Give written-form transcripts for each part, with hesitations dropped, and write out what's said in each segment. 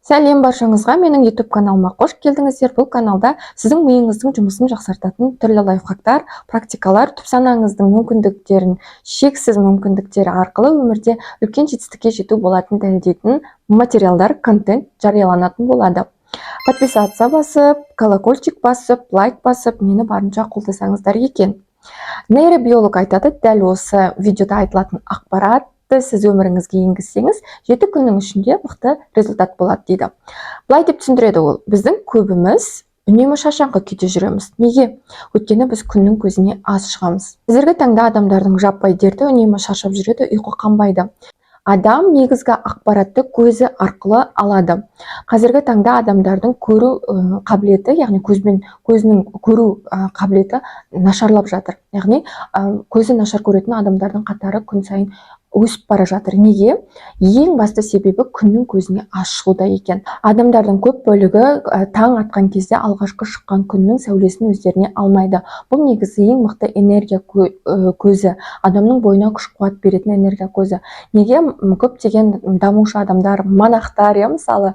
Сәлем баршаңызға, менің YouTube каналыма қош келдіңіздер. Бұл каналда сіздің миыңыздың жұмысын жақсартатын түрлі лайфхактар, практикалар, түп санаңыздың мүмкіндіктерін, шексіз мүмкіндіктері арқылы өмірде үлкен жетістікке жету болатынын дәлелдейтін материалдар, контент жарияланатын болады. Подписаться басып, колокольчик басып, лайк басып, мені барынша қолдасаңыздар екен. Нейробиолог айтады, дәл осы видеода айтылатын ақпарат сіз өміріңізге енгізсеңіз, 7 күннің ішінде мықты результат болады дейді. Былай деп түсіндіреді ол, біздің көбіміз үнемі шаршаңқы күйде жүреміз. Неге? Өйткені біз күннің көзіне аз шығамыз. Қазіргі таңда адамдардың жаппай дерті үнемі шаршап жүреді, ұйқы қанбайды. Адам негізгі ақпаратты көзі арқылы алады. Қазіргі таңда адамдардың көру қабілеті, яғни көзінің көру қабілеті нашарлап жатыр. Яғни көзі нашар көретін адамдардың қатары күн сайын өсіп бара жатыр. Неге? Ең басты себебі күннің көзіне аз шығуда екен. Адамдардың көп бөлігі таң атқан кезде алғашқы шыққан күннің сәулесін өздеріне алмайды. Бұл негізі ең мықты энергия көзі, адамның бойына күш қуат беретін энергия көзі. Неге? Көптеген дамушы адамдар, монахтар, мысалы,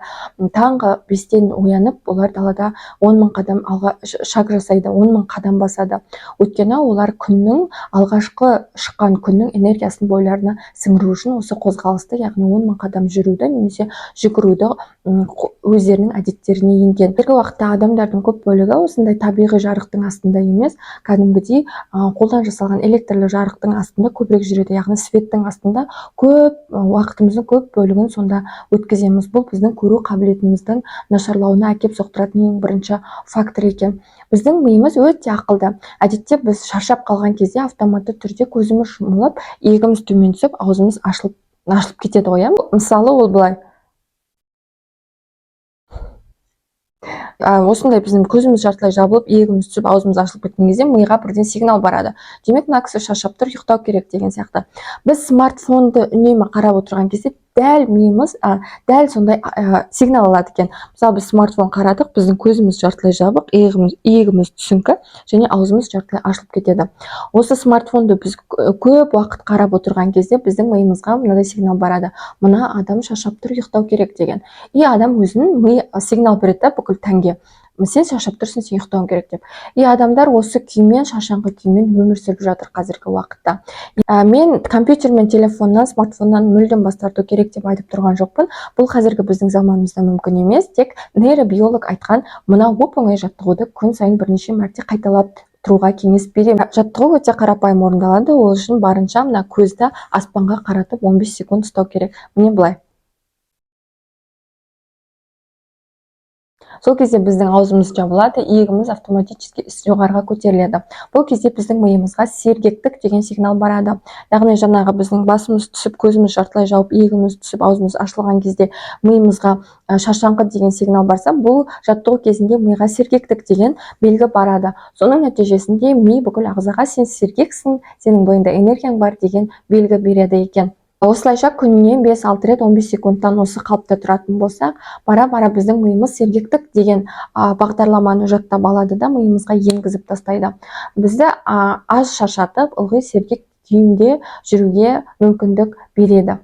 таңғы 5-тен оянып, олар далада 10 000 қадам алға шаг жасайды, 10 000 қадам басады. Өйткені олар күннің, алғашқы шыққан күннің энергиясын бойларына сіңіру үшін осы қозғалысты, яғни 10 000 қадам жүруді немесе жүгіруді өздерінің әдеттеріне енген. Қазіргі уақытта адамдардың көп бөлігі осындай табиғи жарықтың астында емес, кәдімгідей қолдан жасалған электрлі жарықтың астында көбірек жүреді, яғни светтің астында уақытымыздың көп бөлігін сонда өткіземіз. Бұл біздің көру қабілетіміздің нашарлауына әкеп соқтыратын ең бірінші фактор екен. Біздің миымыз өте ақылды. Әдетте біз шаршап қалған кезде автоматты түрде көзіміз жұмылып, иегіміз төмен түсіп, аузымыз ашылып кетеді ғой. Мысалы, ол былай. Осындай біздің көзіміз жартылай жабылып, иегіміз түсіп, аузымыз ашылып кеткен кезде миға бірден сигнал барады. Демек, мына кісі шаршап тұр, ұйықтау керек деген сияқты. Біз смартфонды үнемі қарап отырған кезде дәл миымыз дәл сондай сигнал алады екен. Мысалы, біз смартфон қарадық, біздің көзіміз жартылай жабық, иегіміз түсіңкі және аузымыз жартылай ашылып кетеді. Осы смартфонды біз көп уақыт қарап отырған кезде біздің миымызға мынадай сигнал барады. Мына адам шаршап тұр, ұйықтау керек деген. И адам өзінің ми сигнал береді бүкіл тәнге. Сен шаршап тұрсың, сен ұйықтауың керек деп. И адамдар осы күймен, шаршаңқы күймен өмір сүріп жатыр қазіргі уақытта. Мен компьютер мен телефоннан, смартфоннан мүлдем бас тарту керек деп айтып тұрған жоқпын. Бұл қазіргі біздің заманымызда мүмкін емес. Тек нейробиолог айтқан мына оп-оңай жаттығуды күн сайын бірнеше мәрте қайталап тұруға кеңес беремін. Жаттығу өте қарапайым орындалады. Ол үшін барынша мына көзді аспанға қаратып 15 секунд ұстау керек. Міне былай. Сол кезде біздің аузымыз жабылады, иегіміз автоматически жоғарыға көтеріледі. Бұл кезде біздің миымызға сергектік деген сигнал барады. Яғни жаңағы біздің басымыз түсіп, көзіміз жартылай жауып, иегіміз түсіп, аузымыз ашылған кезде миымызға шаршаңқы деген сигнал барса, бұл жаттығу кезінде миға сергектік деген белгі барады. Соның нәтижесінде ми бүкіл ағзаға сен сергексің, сенің бойыңда энергияң бар деген белгі береді екен. Осылайша күніне 5-6 рет 15 секундтан осы қалыпта тұратын болсақ, бара-бара біздің миымыз сергектік деген бағдарламаны жаттап алады да миымызға енгізіп тастайды. Бізді аз шаршатып, ылғи сергек күйінде жүруге мүмкіндік береді.